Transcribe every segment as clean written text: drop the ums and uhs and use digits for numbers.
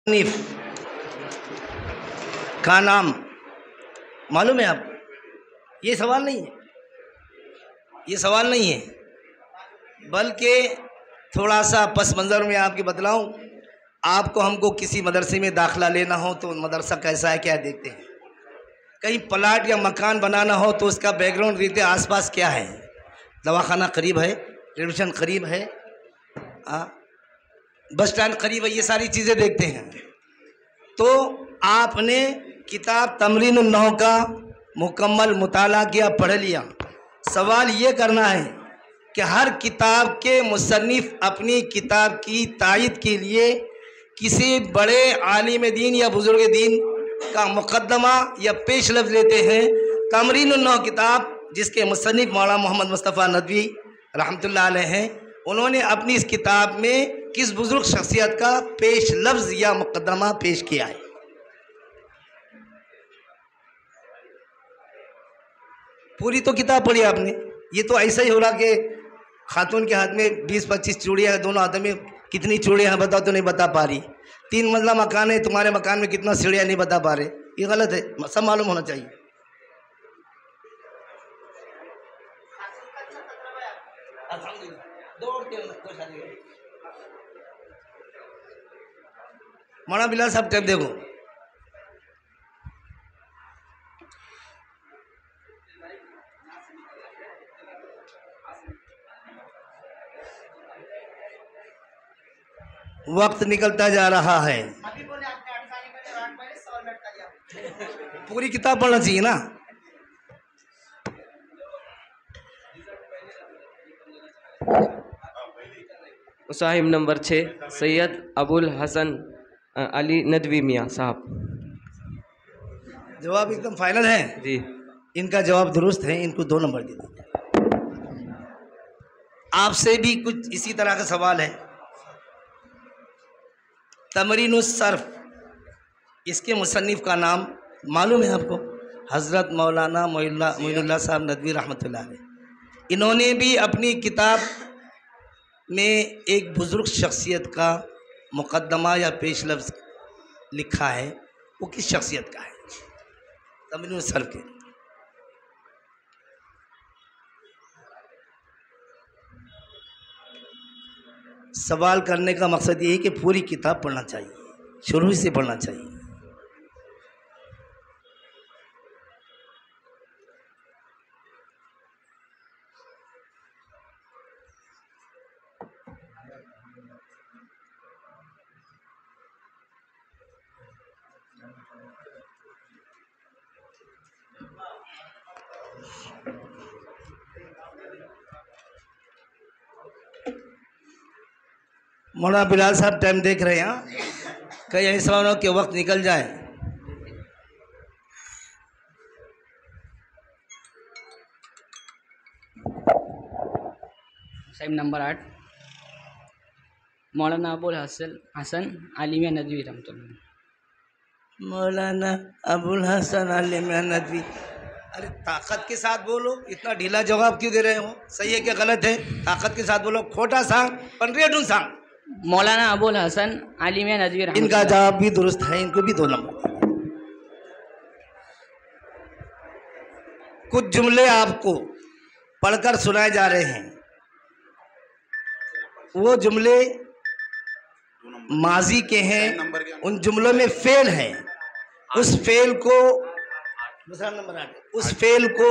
मुसन्निफ का नाम मालूम है आपको? ये सवाल नहीं है, ये सवाल नहीं है, बल्कि थोड़ा सा पस मंज़र में आपके बतलाऊं। आपको हमको किसी मदरसे में दाखिला लेना हो तो मदरसा कैसा है क्या देखते हैं, कहीं प्लाट या मकान बनाना हो तो उसका बैकग्राउंड देखते हैं, आसपास क्या है, दवाखाना करीब है, रेलवे स्टेशन करीब है, बस स्टैंड करीब है, ये सारी चीज़ें देखते हैं। तो आपने किताब तमरीन उन्नहव का मुकम्मल मुताला किया, पढ़ लिया। सवाल ये करना है कि हर किताब के मुसन्निफ अपनी किताब की तायद के लिए किसी बड़े आलिम दीन या बुजुर्ग दीन का मुकद्दमा या पेश लफ्ज़ लेते हैं। तमरीन उन्नहव किताब जिसके मुसन्निफ मौलाना मोहम्मद मुस्तफ़ा नदवी रहमतुल्लाह अलैह हैं, उन्होंने अपनी इस किताब में किस बुजुर्ग शख्सियत का पेश लफ्ज़ या मुकद्दमा पेश किया है। पूरी तो किताब पढ़ी आपने, ये तो ऐसा ही हो रहा कि खातून के हाथ में 20-25 चूड़ियाँ हैं, दोनों हाथों में कितनी चूड़ियाँ हैं बताओ तो नहीं बता पा रही। 3 मंजिला मकान है, तुम्हारे मकान में कितना सीढ़ियाँ नहीं बता पा रहे, ये गलत है, सब मालूम होना चाहिए। मौलाना बिलाल साहब टाइम देखो, वक्त निकलता जा रहा है, पूरी किताब पढ़ना चाहिए ना। साहिब नंबर 6 सैयद अबुल हसन अली नदवी मियाँ साहब। जवाब एकदम फाइनल है जी, इनका जवाब दुरुस्त है, इनको 2 नंबर दे दीजिए। आपसे भी कुछ इसी तरह का सवाल है। तमरीनुस सर्फ, इसके मुसन्निफ का नाम मालूम है आपको? हज़रत मौलाना मोइनुल्लाह साहब नदवी रहमतुल्लाह अलैह। इन्होंने भी अपनी किताब में एक बुज़ुर्ग शख्सियत का मुकद्दमा या पेश लफ्ज़ लिखा है, वो किस शख्सियत का है? तमरीनुस सर्फ के। सवाल करने का मकसद ये है कि पूरी किताब पढ़ना चाहिए, शुरू से पढ़ना चाहिए। मौलाना बिलाल साहब टाइम देख रहे हैं, कहीं ऐसा हो कि वक्त निकल जाए। साहिब नंबर 8 मौलाना अबुल हसन अली मियाँ नदवी रहमतुल्लाह। मौलाना अबुल हसन अली मियाँ नदवी। अरे ताकत के साथ बोलो, इतना ढीला जवाब क्यों दे रहे हो? सही है क्या गलत है? ताकत के साथ बोलो, खोटा सांग पंड्रियटून सांग। मौलाना अबुल हसन अली मियाँ नदवी रहमतुल्लाह। इनका जवाब भी दुरुस्त है, इनको भी 2 नंबर। कुछ जुमले आपको पढ़कर सुनाए जा रहे हैं, वो जुमले माजी के हैं, उन जुमलों में फेल है। उस फेल को उस फेल को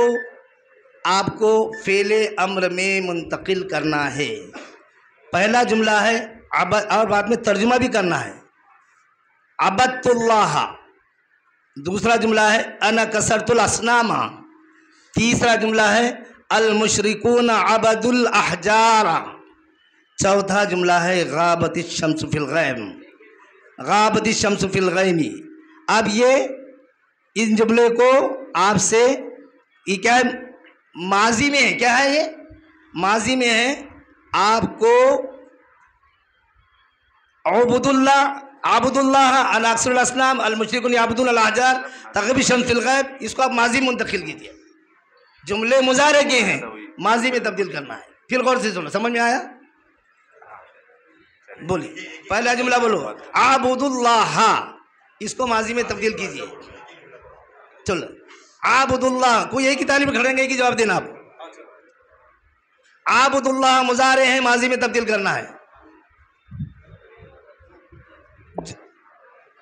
आपको फेले अम्र में मुंतकिल करना है। पहला जुमला है अबद, और बाद में तर्जुमा भी करना है, अबदुल्लाह। दूसरा जुमला है अना कसरतुल असनामा। तीसरा जुमला है अल मुशरिकून अबदुल अहजारा। चौथा जुमला है गाबतिश शम्सु फिल गैम, गाबतिश शम्सु फिल गैमी। अब ये इन जुमले को आपसे, ये क्या है, माजी में है, क्या है ये माजी में है। आपको आबुदुल्लाह अल अक्सरुल असनाम अल मुशरिकून अबदुल अल अहजार तग़ीब शम्स फिल गैब, इसको आप माजी में मुंतकिल कीजिए। जुमले मुजारे के हैं, माजी में तब्दील करना है। फिर गौर से सुनो, समझ में आया? बोलिए पहला जुमला बोलो। आबुदुल्लाह, इसको माजी में तब्दील कीजिए। चलो आबुदुल्लाह, कोई एक ही तालीम खड़ेंगे, एक ही जवाब देना आप। आबुदुल्लाह मुजारे हैं, माजी में तब्दील करना है।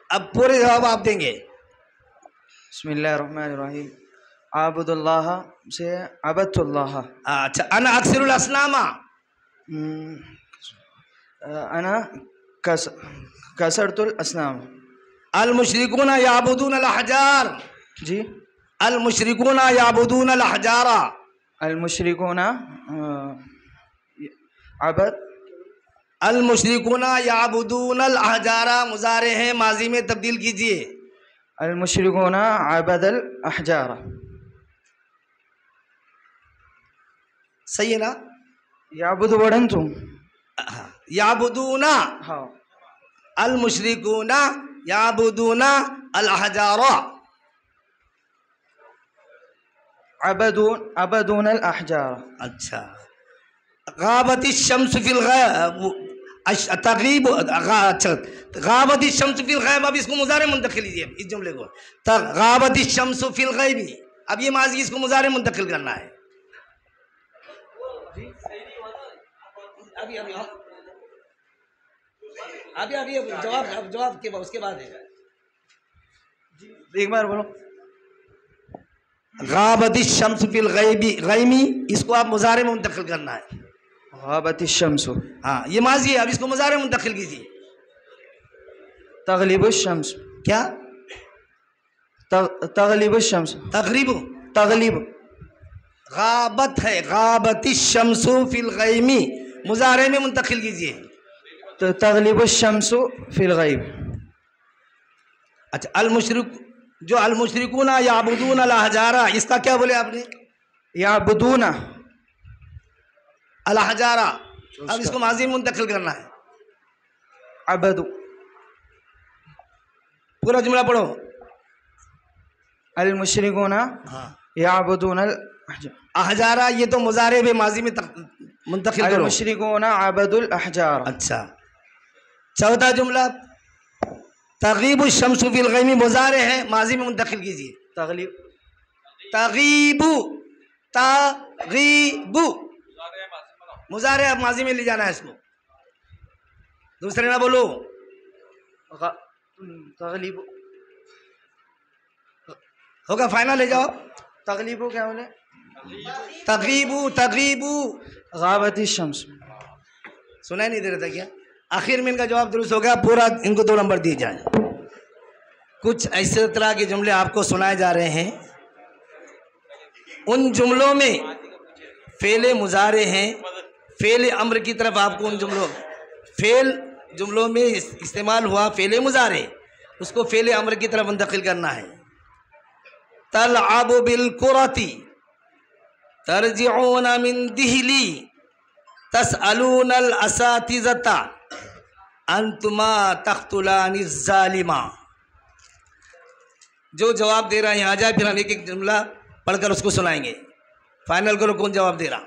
अब पूरे जवाब आप देंगे। बिस्मिल्लाहिर्रहमानिर्रहीम। आबुदुल्लाह से अबदुल्लाह। अच्छा, अना अक्सरुल असनामा, अना कसरतुल असनाम। अल मुशरिकूना याबुदून अल अहजार, जी। अल मुशरिकूना याबुदून अल अहजारा, अल मुशरिकूना अबद, अल मुशरिकूना याबुदून अल अहजारा मुजारे हैं, माजी में तब्दील कीजिए। अल मुशरिकूना अबदल अहजारा। सही है ना? याबुदु वडंतु, याबुदूना, हाँ। अल मुशरिकूना याबुदूना अल अहजारा, अबदून अल अहजारा। अच्छा। गाबती शम्स फिल तगीब, अच्छा, गाबती शम्स फिल गैब, अब इसको मुजारे मुंतकिल कीजिए इस जुमले को। गाबती शम्स फिल गैबी, अब ये माजी इसको मुजारे मुंतकिल करना है। अभी अभी अभी अभी जवाब जवाब के उसके बाद है। एक बार बोलो। गाबती शम्स फिल गैबी, गैमी, इसको आप मुजारे में मुंतकिल करना है। गाबती शम्सु, हाँ ये माजी है, अब इसको मुजारे में मुंतकिल कीजिए। तगलिबु शम्स, क्या? तगलिबु शम्स, तगरीब, तगलिब। गाबत है, गाबती शम्सु फिल गैमी, मुजारे में मुंतकिल कीजिए। तो तगलिबु शम्सु फिल गैब। अच्छा, अल मुशरिक, जो अल मुशरिकूना याबुदून अल अहजारा, इसका क्या बोले आपने? याबुदूना अल अहजारा, अब इसको माजी में मुंतकिल करना है। अबदु, पूरा जुमला पढ़ो। अल मुशरिकूना हाँ, याबुदून अल अहजारा, ये तो मुजारे में माजी में मुंतकिल करो। मुशरिकूना अबदुल अहजार। अच्छा, चौथा जुमला तगीबु शम्सु फिल गैमी, मुजारे है, माजी में मुंतकिल कीजिए। तगलिब, तगीबु, तगीबु, मुजारे अब माजी में ले जाना है इसको। दूसरे ना बोलो। तगलिब, होगा फाइनल, ले जाओ। तगलिबु क्या बोले? तगीबु, तगीबु, गाबती शम्स। सुनाई नहीं दे रहा था क्या? आखिर में इनका जवाब दुरुस्त हो गया, पूरा इनको 2 नंबर दिए जाए। कुछ ऐसे तरह के जुमले आपको सुनाए जा रहे हैं, उन जुमलों में फेले मुजारे हैं, फेले अम्र की तरफ आपको उन जुमलों, फेल जुमलों में इस्तेमाल हुआ फेले मुजारे, उसको फेले अम्र की तरफ मुंतकिल करना है। तलअबु बिल कुरती तरजिऊन मिन दिहली तसअलून अल असातिज़ता अंतुमा तख्तुलानि ज़ालिमा। जो जवाब दे रहा है यहाँ आ जाए, फिर हम एक एक जुमला पढ़कर उसको सुनाएंगे। फाइनल करो कौन जवाब दे रहा।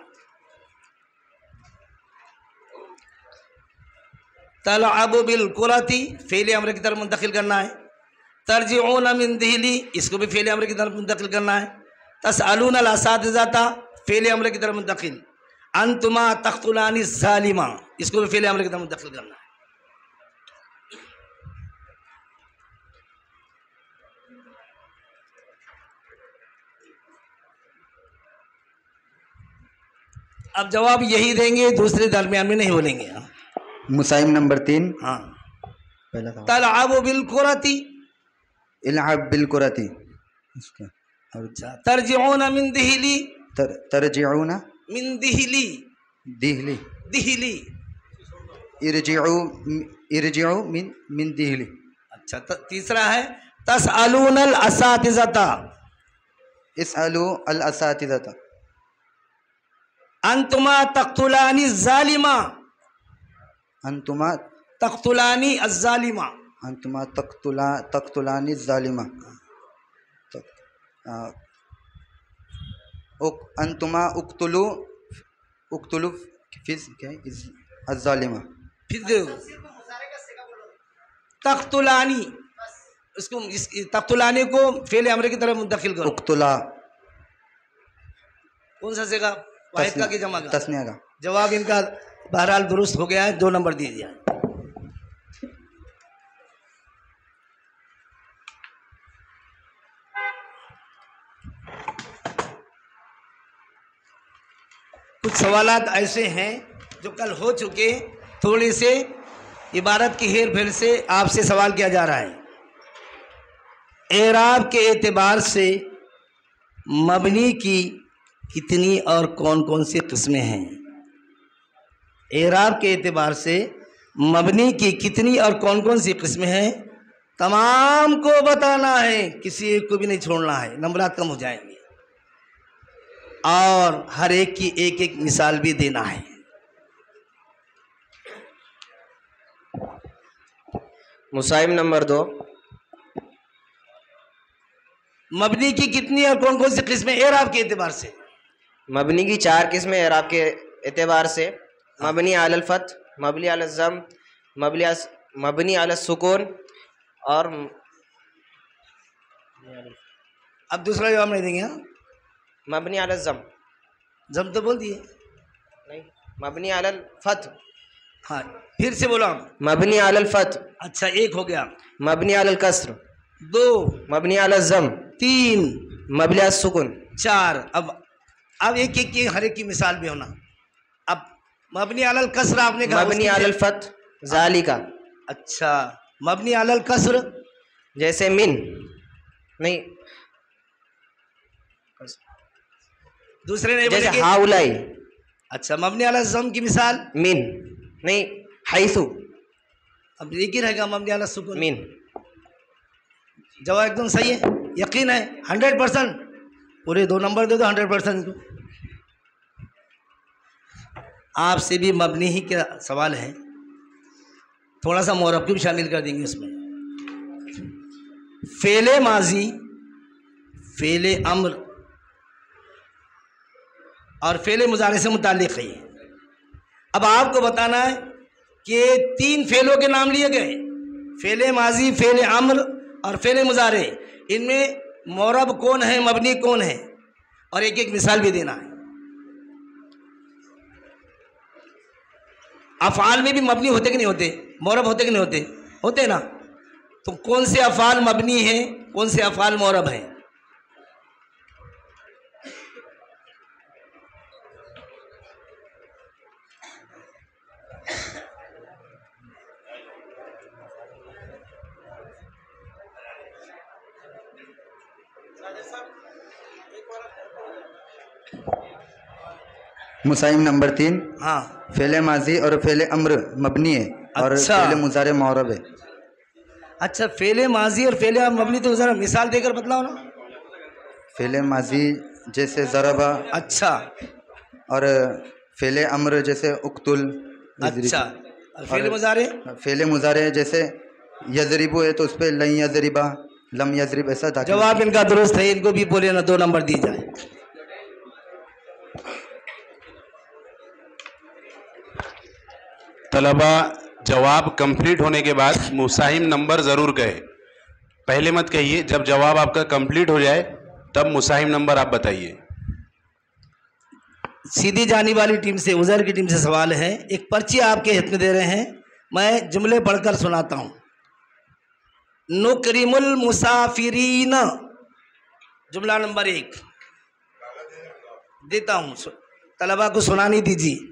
तलअबु बिल कुरती, फेले अम्र की तरफ मुंतकिल करना है। तरजिऊन मिन दिहली, इसको भी फेले अम्र की तरफ मुंतकिल करना है। तसअलून अल असातिज़ता, फेले अम्र की तरफ मुंतकिल। अंतुमा तख्तुलानि ज़ालिमा, इसको भी फेले अम्र की तरफ मुंतकिल करना है। अब जवाब यही देंगे, दूसरे दरमियान में नहीं बोलेंगे। मुसाइम नंबर 3। हाँ, पहला था तलअबु बिल कुरती, इल्हाब बिल कुरती। अच्छा, तरजिऊन मिन दिहली, तरजिऊना मिन दिहली, दिहली, दिहली, इरजिऊ मिन दिहली। अच्छा, तीसरा है तसअलून अल असातिज़ता, इसअलू अल असातिज़ता। अंतुमा तख्तुलानि ज़ालिमा, अंतुमा तख्तुलानि अज़्ज़ालिमा, अंतुमा तख्तुलानि ज़ालिमा। अंतुमा उक्तुलू फिज़ क्या है, अज़्ज़ालिमा। फिर दो तख्तुलानी, इसको तख्तुलानी को फेले अमरे की तरफ मुंतकिल करो। उक्तुला कौन सा सेगा? वाहिद का कि जमा का? तस्निया का। जवाब इनका बहरहाल दुरुस्त हो गया है, 2 नंबर दीजिए। कुछ सवालात ऐसे हैं जो कल हो चुके, थोड़े से इबारत की हेर फेर से आपसे सवाल किया जा रहा है। एराब के एतबार से मबनी की कितनी और कौन कौन सी किस्में हैं? एराब के एतबार से मबनी की कितनी और कौन कौन सी किस्में हैं, तमाम को बताना है, किसी एक को भी नहीं छोड़ना है, नंबरात कम हो जाएंगे। और हर एक की एक एक मिसाल भी देना है। मुसाहिब नंबर 2। मबनी की कितनी और कौन कौन सी किस्में एराब के एतबार से? मबनी की 4 किस्में एराब के एतबार से। मबनी अलल फथ, मबनी अलल ज़म, मबनी अलल सुकून और अब दूसरा जवाब नहीं देंगे। हाँ, मबनी अलल ज़म। जम तो बोल दिए। नहीं, मबनी अलल फथ। हाँ, फिर से बोलो आप। मबनी अलल फथ। अच्छा, 1 हो गया। मबनी अलल कसर। 2, मबनी अलल ज़म। 3, मबनी अलल सुकून। 4। अब एक एक की हर एक की मिसाल भी होना। अब मबनी अलल कसर आपने कहा, मबनी अलल फथ ज़ालिका। अच्छा, मबनी अलल कसर जैसे मिन। नहीं, दूसरे नहीं जैसे बोलेंगे। हाउलाई। अच्छा, मबनी अलल ज़म की मिसाल मिन। नहीं, हैसु। अब एक ही रहेगा, मबनी अलल सुकून। मिन। जवाब एकदम सही है, यकीन है 100%। पूरे 2 नंबर दे दो 100% को। आपसे भी मबनी ही का सवाल है, थोड़ा सा मोरब को भी शामिल कर देंगे उसमें। फेले माजी, फेले अम्र और फेले मुजारे से मुताल्लिक़ है। अब आपको बताना है कि 3 फेलों के नाम लिए गए, फेले माजी, फेले अम्र और फेले मुजारे। इनमें मोरब कौन है, मबनी कौन है, और एक एक मिसाल भी देना है। अफ़ाल में भी मबनी होते कि नहीं होते, मोरब होते कि नहीं होते? होते ना। तो कौन से अफ़ाल मबनी हैं, कौन से अफ़ाल मोरब हैं? मुसाहिब नंबर 3। हाँ, फेले माजी और फेले अम्र मबनी है और अच्छा। फेले मुजारे मौरब है। अच्छा, फेले माजी और फेले अम्र मबनी, तो ज़रा मिसाल देकर बतलाओ ना। फेले माजी जैसे ज़रबा, अच्छा और फेले अम्र जैसे उक्तुल। अच्छा, और फेले मुजारे? फेले मुजारे जैसे यजरिबु है तो उस पर लन यजरिबा, लम यजरिब, ऐसा दाखिल। जवाब इनका दुरुस्त है, इनको भी बोले ना 2 नंबर दी जाए। तलबा जवाब कंप्लीट होने के बाद मुसाहिब नंबर ज़रूर कहे, पहले मत कहिए। जब जवाब आपका कंप्लीट हो जाए तब मुसाहिब नंबर आप बताइए। सीधी जाने वाली टीम से, उज़र की टीम से सवाल है। एक पर्ची आपके हित में दे रहे हैं, मैं जुमले पढ़कर सुनाता हूँ। नुकरिमुल मुसाफिरीन, जुमला नंबर 1 देता हूँ, तलबा को सुनानी दीजिए।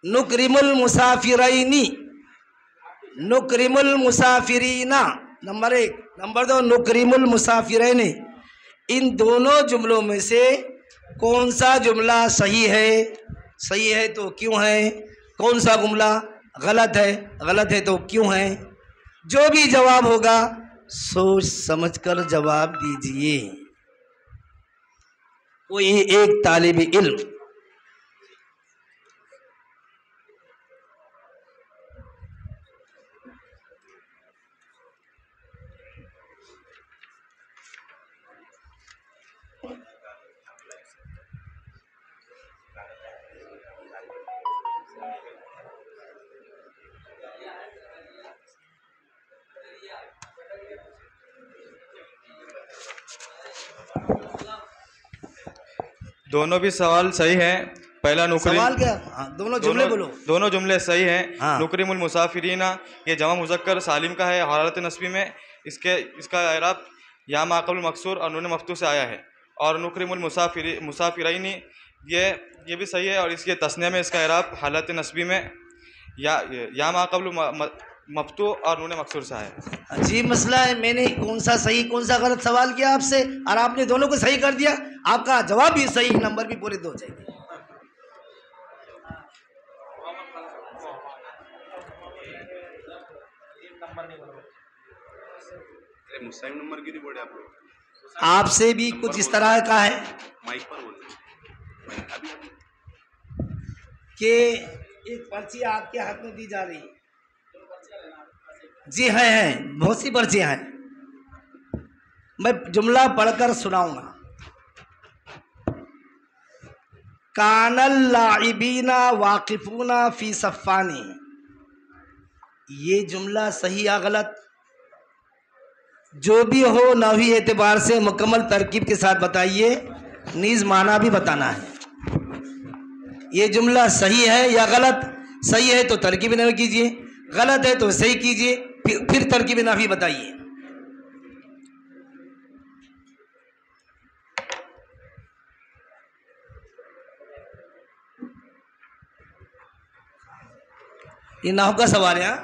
नुकरिमुल मुसाफिरैनी, नुकरिमुल मुसाफिरीना, नंबर 1। नंबर 2, नुकरिमुल मुसाफिरैनी। इन दोनों जुमलों में से कौन सा जुमला सही है? सही है तो क्यों है? कौन सा जुमला गलत है? गलत है तो क्यों है? जो भी जवाब होगा सोच समझकर जवाब दीजिए। कोई एक तालिब इल्म दोनों भी सवाल सही हैं। पहला नुकरी सवाल क्या? हाँ, दोनों जुमले बोलो। दोनों जुमले सही हैं। हाँ। नुकरीमुल मुसाफिरीना ये जमा मुज़क्कर सालिम का है हालत नस्बी में। इसका एराब या माक़बल मकसूर और नून मफ्तूह से आया है। और नुकरीमुल मुसाफिरैनी ये भी सही है और इसके तस्निया में इसका एराब हालत नस्बी में या माक़बल मफ्तूह और नून मकसूर से आया है। अजीब मसला है, मैंने कौन सा सही कौन सा गलत सवाल किया आपसे और आपने दोनों को सही कर दिया। आपका जवाब भी सही, नंबर भी पूरे 2 चाहिए। मुस्ताहिम नंबर क्यों नहीं बोले आप लोग? आपसे भी कुछ इस तरह का है माइक पर बोलते अभी कि एक पर्ची आपके हाथ में दी जा रही है। जी हैं, बहुत सी पर्चियां हैं। मैं जुमला पढ़कर सुनाऊंगा। कानल लाइबीना वाकिफूना फी सफ़ानी, ये जुमला सही या गलत जो भी हो नहवी एतबार से मुकम्मल तरकीब के साथ बताइए, नीज माना भी बताना है। ये जुमला सही है या गलत? सही है तो तरकीब नहवी कीजिए, गलत है तो सही कीजिए, फिर तरकीब नहवी बताइए। ये नाहव का सवाल है।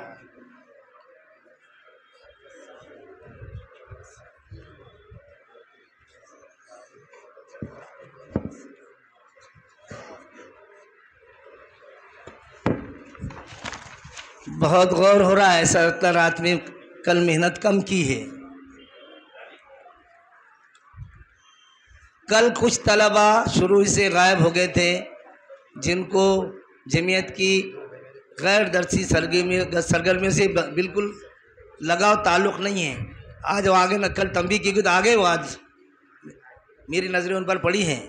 बहुत गौर हो रहा है सर, रात में कल मेहनत कम की है। कल कुछ तलबा शुरू से गायब हो गए थे जिनको जमीयत की गैर दरसी सरगर्मियों से बिल्कुल लगाव ताल्लुक़ नहीं है। आज वो आगे न कल तंबीह की तो आगे वो आज मेरी नज़रें उन पर पड़ी हैं।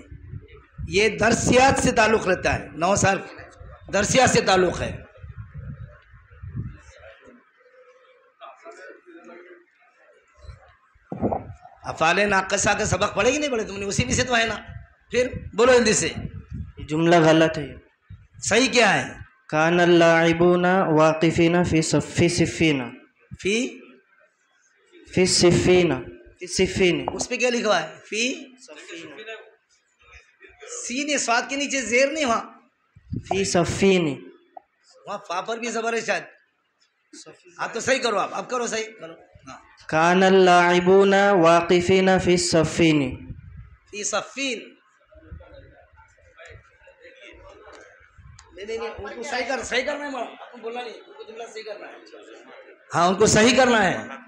ये दरसियात से ताल्लुक़ रहता है, 9 साल दरसियात से ताल्लुक़ है। अफ़ाले नाक़िसा का सबक पढ़े कि नहीं पढ़े तुमने? उसी में से तो है ना। फिर बोलो जल्दी से। जुमला गलत है। सही क्या है? कानल लाइबूना वाकिफीना फी सिफ़ीना फी सिफ़ीना उस पे क्या लिखा हुआ है? फी सीने स्वाद के नीचे जेर नहीं, वहाँ फी सफ़ीनी, वहाँ फा पर भी ज़बर है शायद। आप तो सही करो, आप अब करो सही करो। हाँ, कानल लाइबूना वाकिफीना फी सफ़ीनी फी सफ़ीन। नहीं, उनको सही करना है, बोलना नहीं, उनको जुमला सही करना है। हाँ, उनको सही करना है।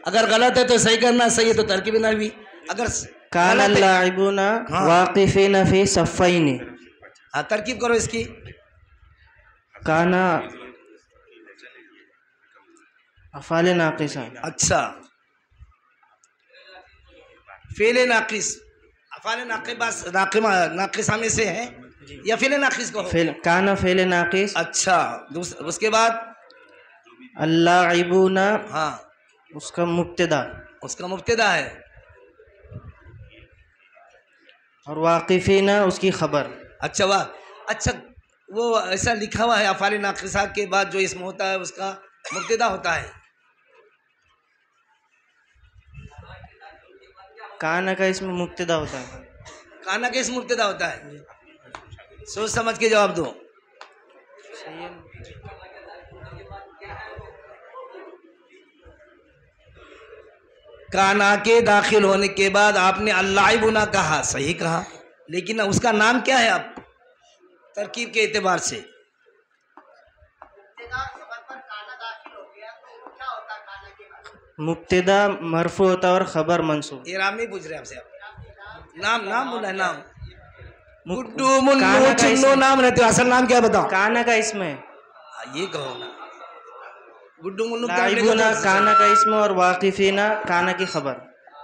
अगर गलत है तो सही करना, सही है तो तरकीब नहवी। अगर कानल लाइबूना वाकिफीना फी सफ़ीनी, हाँ तरकीब करो इसकी। काना अफ़ाल नाक़िसा। अच्छा, फ़ेल नाक़िस, अफ़ाल नाक़िसा में से है या फ़ेल नाक़िस को? काना फ़ेल नाक़िस। अच्छा, उसके बाद अल्लाइबूना, हाँ उसका मुब्तदा है और वाकिफीना उसकी खबर। अच्छा वाह, अच्छा वो ऐसा लिखा हुआ है अफ़ाल नाक़िसा के बाद जो इसम होता है उसका मुब्तदा होता है। काना का इसमें मुब्तदा होता है। काना का इसम मुब्तदा होता है। सोच समझ के जवाब दो। काना के दाखिल होने के बाद आपने अल्लाइबुना कहा, सही कहा, लेकिन उसका नाम क्या है? आप तरकीब के एतबार से मुब्तदा मरफू होता है और खबर मंसूब। इराम नहीं पूछ रहे आपसे, आप नाम बोला है। नाम गुड्डू मुन्नू चिन्नू नाम रहते हो, असल नाम क्या बताओ? काना का इसम है। ये कहो ना, गुड्डू मुन्नू लाइबूना काना का इसम और वाकिफीना काना की खबर।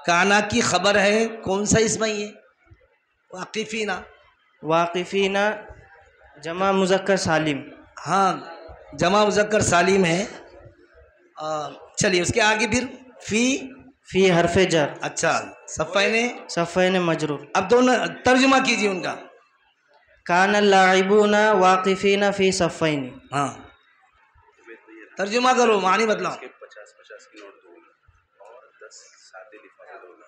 काना की खबर है, कौन सा इसम है ये? वाकिफीना जमा मुज़क्कर सालिम। हाँ, जमा मुज़क्कर सालिम है। चलिए उसके आगे फिर फ़ी हरफ जर अच्छा, सफ़ैन। सफ़ैन मजरूर। अब दोनों तर्जुमा कीजिए उनका। कान लाइबूना वाकिफीना फ़ी सफ़ैन। हाँ, तर्जुमा करो, मानी बतलाओ। 50-50 की नोट दूंगा और 10 सादे लिफाफे दूंगा।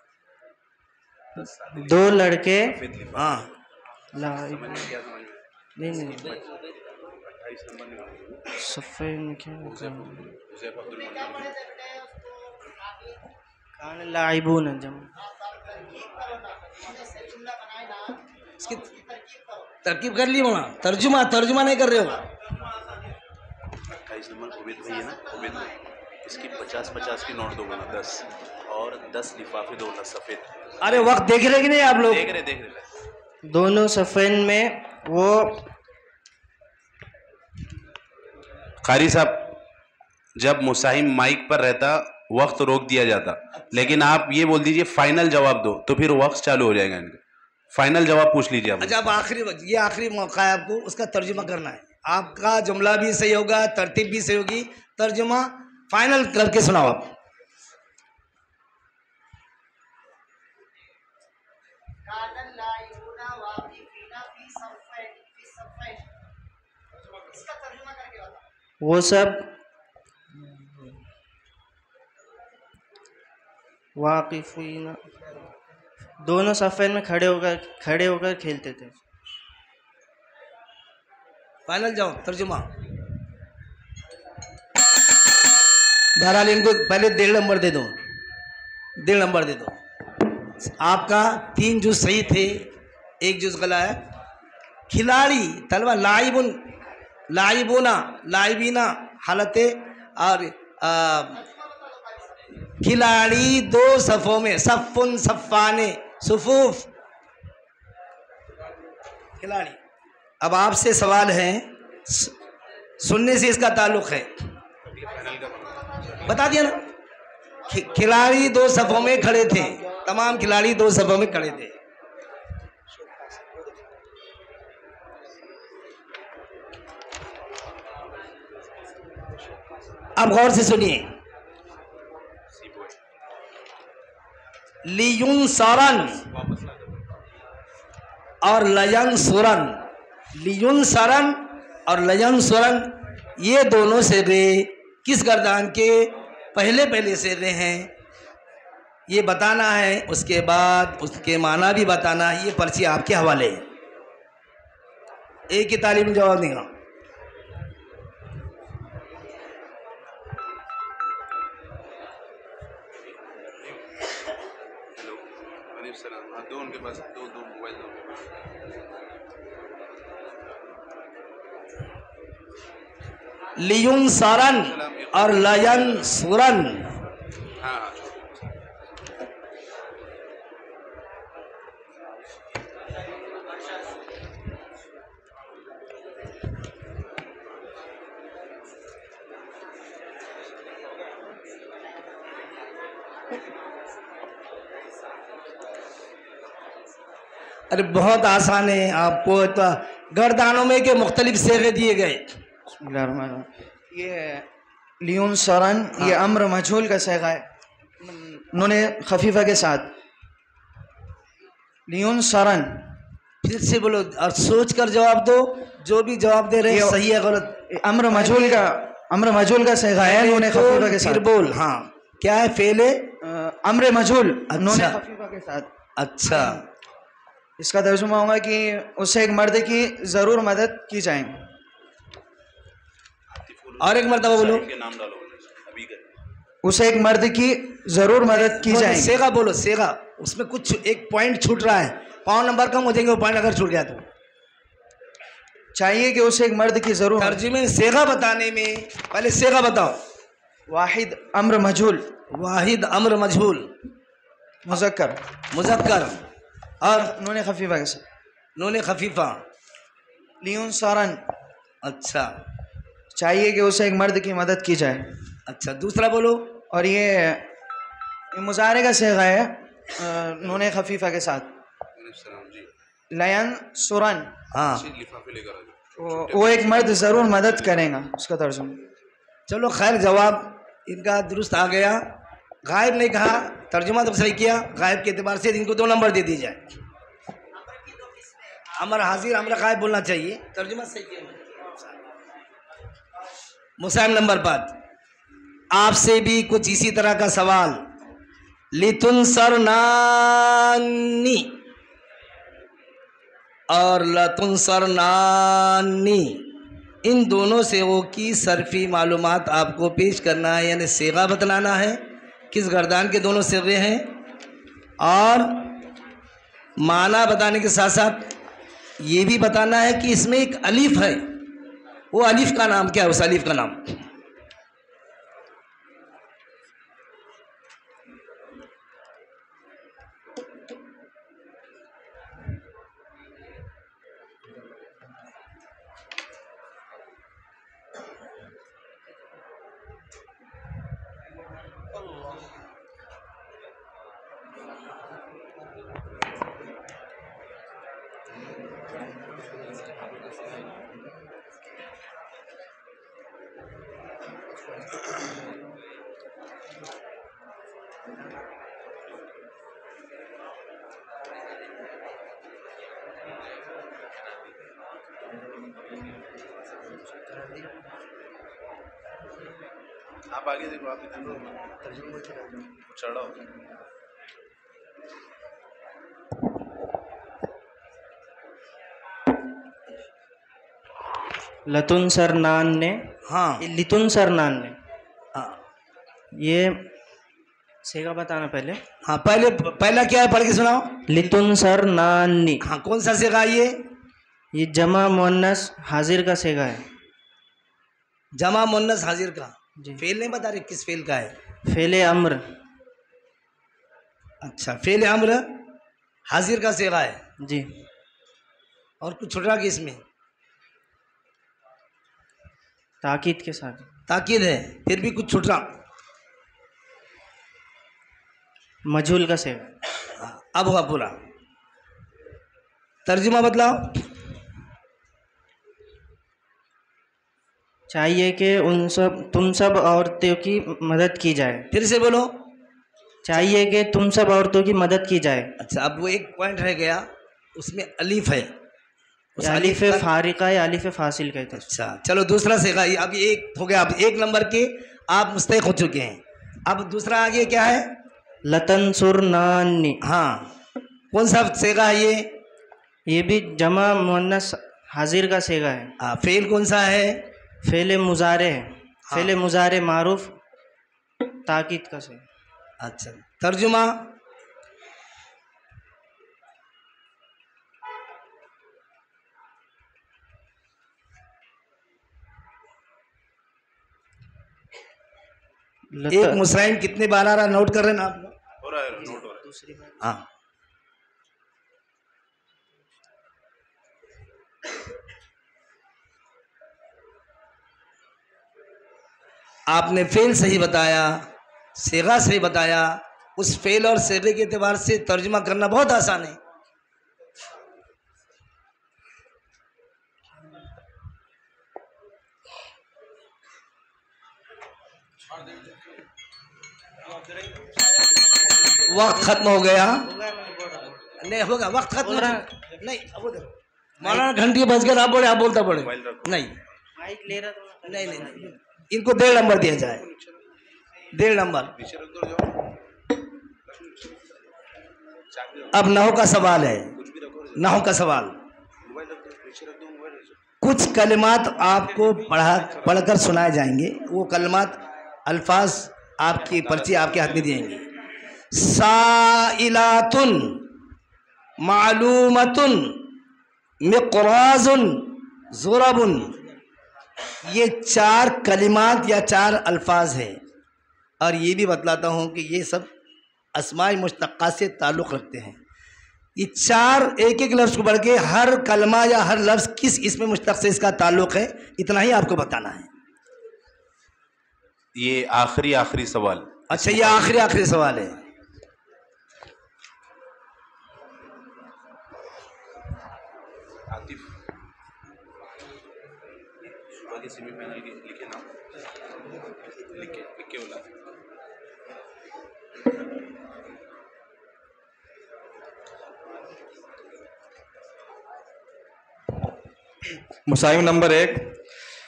दो लड़के हाँ, लाइब नहीं नहीं 28 नंबर निकालो। सफ़ैन क्या हुज़ैफ़ अब्दुल मन्नान। कान लाइबूना जम इसकी तरकीब कर ली वहाँ। तर्जुमा तर्जुमा नहीं कर रहे हो। 28 नंबर उबैद भाई है ना, उबैद भाई, इसकी 50-50 की नोट दूंगा ना 10 और 10 लिफाफे दूंगा सफ़ेद। अरे वक्त देख रहे कि नहीं आप लोग? देख रहे। दोनों सफ़ैन में वो कारी साहब, जब मुसाहिम माइक पर रहता वक्त रोक दिया जाता, लेकिन आप ये बोल दीजिए फाइनल जवाब दो, तो फिर वक्त चालू हो जाएगा इनका। फाइनल जवाब पूछ लीजिए आप। अच्छा, अब ये आखिरी मौका है आपको, उसका तर्जुमा करना है। आपका जुमला भी सही होगा, तरतीब भी सही होगी, तर्जुमा फाइनल करके सुनाओ आप। वो सब वाकिफीना दोनों सफ़ैन में खड़े होकर खेलते थे। फाइनल जाओ, तर्जुमा। बहरहाल इनको पहले 1.5 नंबर दे दो, 1.5 नंबर दे दो। आपका 3 जुज सही थे, 1 जुज गलत है। खिलाड़ी तलवा लाइबुन, लाइबुना, लाइबीना हालते, और खिलाड़ी 2 सफ़ों में, सफ़ुन सफ़ाने सुफूफ खिलाड़ी। अब आपसे सवाल है, सुनने से इसका ताल्लुक है, बता दिया ना। खिलाड़ी 2 सफ़ों में खड़े थे, तमाम खिलाड़ी 2 सफ़ों में खड़े थे। अब गौर से सुनिए। लियुन सरन और लयन सुरन, लियुन सरन और लयन सुरन, ये दोनों सेरे किस गर्दान के पहले सेरे हैं, ये बताना है। उसके बाद उसके माना भी बताना है। ये पर्ची आपके हवाले है, एक ही तालीम में जवाब देगा। दो उनके पास, दो मोबाइल दो। लियुन सरन और लयन सुरन। हाँ, अरे बहुत आसान है, आपको तो गर्दानों में के मुख्तलिफ सेगे दिए गए। ये लियून सरन, ये अम्र मजहूल का सेगा है, उन्होंने खफीफा के साथ। लियून सरन, फिर से बोलो और सोच कर जवाब दो। जो भी जवाब दे रहे हैं सही है गलत। अम्र मजहूल का सेगा है, उन्होंने खफीफा के साथ। फिर बोल। हाँ, क्या है फेले? अम्र मजहूल, उन्होंने अच्छा। खफीफा के साथ। अच्छा, इसका तर्जुमा होगा कि उससे एक मर्द की ज़रूर मदद की जाए। और एक मर्तबा बोलो। के नाम डालो अभी कर। उसे एक मर्द की ज़रूर मदद की जाए। सेगा बोलो, सेगा। उसमें कुछ एक पॉइंट छूट रहा है, पाँव नंबर कम हो जाएंगे वो पॉइंट अगर छूट गया तो। चाहिए कि उसे एक मर्द की ज़रूर। तर्जुमे सेगा बताने में पहले सेगा बताओ। वाहिद अम्र मजहूल, वाहिद अम्र मजहूल, मुज़क्कर, मुज़क्कर, और उन्होंने खफीफा के साथ। नून खफीफा। लियून सरन, अच्छा चाहिए कि उसे एक मर्द की मदद की जाए। अच्छा, दूसरा बोलो। और ये मुजारे का सेगा है, नून खफीफा के साथ। लयन सुरन, हाँ, लिफाफे लेकर आ जाओ। वो एक मर्द ज़रूर मदद करेगा, उसका तर्जुमा। चलो खैर, जवाब इनका दुरुस्त आ गया। गायब नहीं कहा, तर्जुमा तो सही किया। गायब के एतबार से इनको 2 नंबर दे दी जाए। अमर हाजिर अमर गायब बोलना चाहिए, तर्जुमा सही किया। मुसाहिम नंबर 5, आपसे भी कुछ इसी तरह का सवाल। लितुनसरनानी और लतुनसरनानी, इन दोनों सेगों की सर्फी मालूमात आपको पेश करना है, यानी सेगा बतलाना है किस गर्दान के दोनों सेगे हैं, और माना बताने के साथ साथ ये भी बताना है कि इसमें एक अलिफ है, वो अलिफ का नाम क्या है, उस अलिफ का नाम। आप आगे देखो, आप इधर चढ़ो। लतुन सरनान ने, हाँ लितुन सरनान ने, हाँ ये सेगा बताना पहले। हाँ, पहला क्या है, पढ़ के सुनाओ। लितुन सरनानी, हाँ, कौन सा सेगा ये जमा मुअन्नस हाजिर का सेगा है। जमा मुन्नस हाजिर का। जी। फेल नहीं बता रहे किस फेल का है। फेले अम्र। अच्छा, फेल अम्र हाजिर का सेगा है जी। और कुछ छुट रहा कि इसमें ताकीद के साथ ताकीद है, फिर भी कुछ छुट रहा। मजहूल का सेगा। अब हुआ पूरा। तर्जुमा बतलाओ। चाहिए कि तुम सब औरतों की मदद की जाए। फिर से बोलो। चाहिए कि तुम सब औरतों की मदद की जाए। अच्छा, अब वो एक पॉइंट रह गया, उसमें अलीफ है, उस अलिफ का... फारिका या अलिफ फासिल कहते हैं। अच्छा चलो, दूसरा सेगा अब एक हो गया। अब 1 नंबर के आप मुस्तहिक हो चुके हैं। अब दूसरा आगे क्या है? लतनसुरनानी। हाँ, कौन सा सेगा है ये भी जमा मुअन्नस हाजिर का सेगा है। हाँ, फेल कौन सा है? फेले मुजारे है। हाँ। फेले मुजारे मारूफ ताकीद का सेगा। अच्छा, तर्जुमा। एक मुस्राइन कितने बार आ रहा, नोट कर रहे ना आप? हो रहा है, नोट हो रहा है। दूसरी बार हाँ, आपने फेल सही बताया, सेगा सही बताया। उस फेल और सेगे के एतबार से तर्जुमा करना बहुत आसान है। वक्त खत्म हो गया। नहीं होगा, वक्त खत्म नहीं। अब उधर मौलाना घंटी बज कर आप बोले, आप बोलता पड़े नहीं। माइक ले रहा था। नहीं, इनको 1.5 नंबर दिया जाए। 1.5 नंबर। अब नहू का सवाल है। नहू का सवाल, कुछ कलिमात आपको पढ़कर सुनाए जाएंगे। वो कलिमात अल्फाज आपकी पर्ची आपके हाथ में दिएंगे। साइलातुन, मालूमतुन, मिक़राज़ुन, ज़ुरबुन, ये 4 कलिमात या 4 अल्फाज हैं। और ये भी बतलाता हूँ कि ये सब अस्माए मुश्तक़ा से ताल्लुक़ रखते हैं। ये 4 एक लफ्ज़ को बढ़ के हर कलमा या हर लफ्ज़ किस इसमें मुश्तक़ से इसका ताल्लुक़ है, इतना ही आपको बताना है। ये आखिरी सवाल। अच्छा, ये आखिरी सवाल है। आतिफ, सेमीफाइनल के लिखे नाम, लिखे बोला। मुसाहिम नंबर 1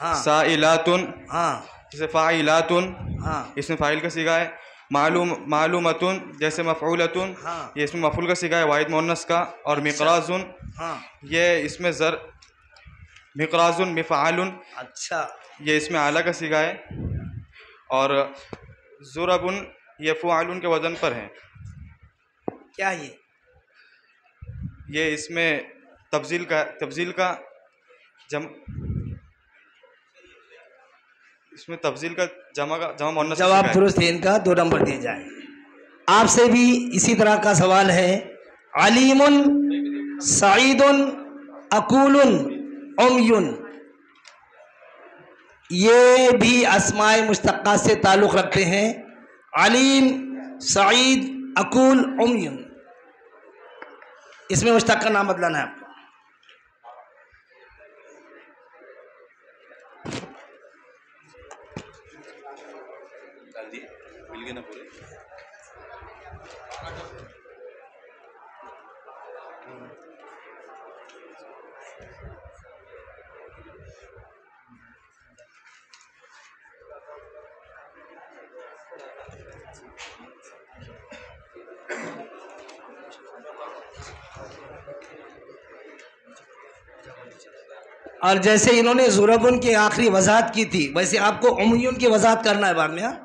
हाँ साइलातुन, हाँ जैसे फ़ाइलातुन, हाँ इसमें फ़ाइल का सीगा है। मालूमतुन जैसे मफ़ऊलतुन, हाँ ये इसमें मफ़ूल का सीगा है वाहिद मुअन्नस का। और मिक़राज़ुन, हाँ ये इसमें मिक़राज़ुन मिफ़आलुन, अच्छा ये इसमें आला का सीगा है। और ज़ुरबुन ये फ़ुआलुन के वज़न पर है। क्या ये इसमें तब्ज़ील का इसमें तब्ज़ील का जमा मुअन्नस का जवाब सीगा है। दुरुस्त है इनका, 2 नंबर दिए जाए। आपसे भी इसी तरह का सवाल है। अलीमुन सईदुन अकूलुन उम्युन, ये भी अस्माए मुश्तक्का से ताल्लुक़ रखते हैं। अलीम, सईद, अकूल, उम्युन, इसमें मुश्तक्का नाम बदलाना है आपको। मिल गए ना पूरे? और जैसे इन्होंने ज़ुरबुन की आखिरी वजाहत की थी, वैसे आपको उम्युन की वजाहत करना है बाद में। हाँ,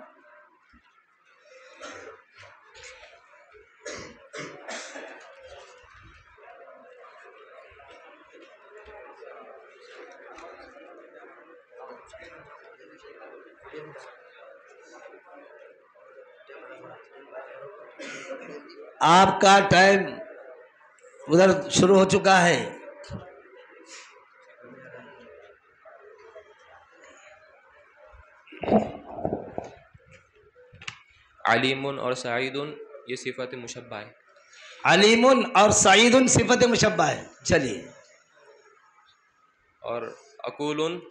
आपका टाइम उधर शुरू हो चुका है। अलीमुन और सईदुन ये सिफत मुशब्बा है। अलीमुन और सईदुन सिफत मुशब्बा है। चलिए। और अकूलुन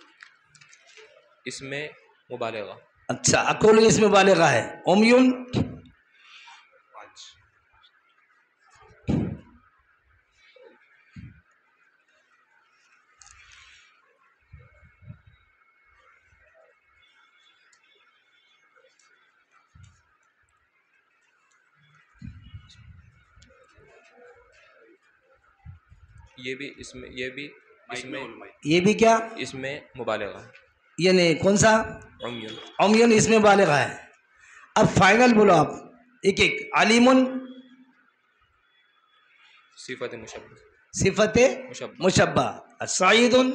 इसमें मुबालगा। अच्छा, अकुल इसमें मुबालगा है। उम्युन, ये भी इसमें ये भी क्या? इसमें मुबालगा। ये नहीं, कौन सा? उम्युन। उम्युन इसमें मुबालगा है। अब फाइनल बोलो आप एक एक। अलीमुन सिफत मुशब्बा। सिफत मुशब्बा। सईदुन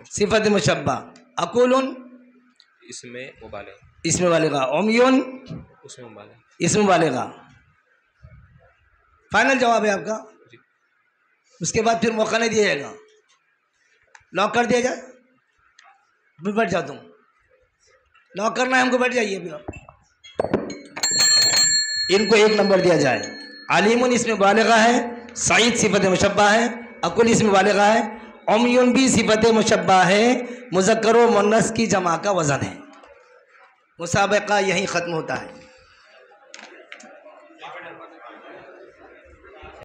सिफत मुशब्बा। अकुलुन इसमें मुबालगा। इसमें मुबालगा। उम्युन उसमें मुबालगा। इसमें मुबालगा। फाइनल जवाब है आपका। उसके बाद फिर मौका नहीं दिया जाएगा। लॉक कर दिया जाए। बैठ जाओ तुम। लॉक करना है हमको, बैठ जाइए अभी। इनको 1 नंबर दिया जाए। अलीमुन इसमें मुबालगा है, सईद सिफत मुशब्बा है, अकुल इसमें मुबालगा है, उम्युन भी सिफत मुशब्बा है, मुज़क्कर व मुअन्नस की जमा का वज़न है। मुसाबका यहीं ख़त्म होता है।